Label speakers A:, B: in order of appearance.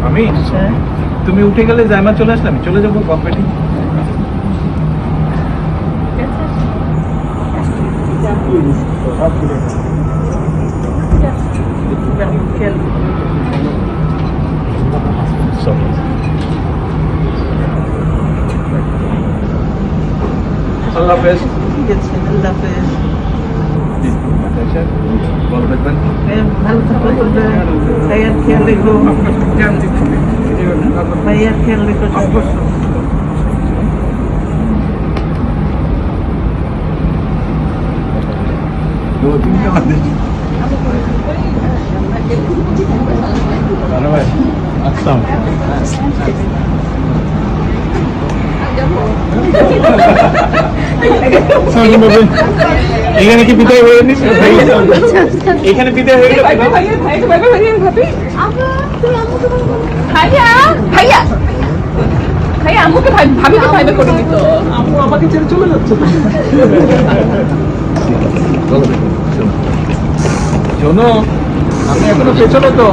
A: আমি তুমি উঠে গেলে জায়মা চলে আসলে আমি চলে যাবো কম্পিটি। আল্লাহ হাফেজ।
B: আল্লাহ হাফেজ।
A: ভালো থাকবেন।
B: ভালো থাকো, ভাইয়ার খেয়াল রেখো, ভাইয়ার খেয়াল রেখো।
A: এখানে কি বিদায় হয়ে নিচ্ছে? এখানে বিদায় হয়ে গেল।
C: আম্মুকে ভাবিকে ভাইবে করে দিত।
A: আম্মু আমাকে ছেড়ে চলে যাচ্ছে। শোনো, আমি এখনো পেছনে তো।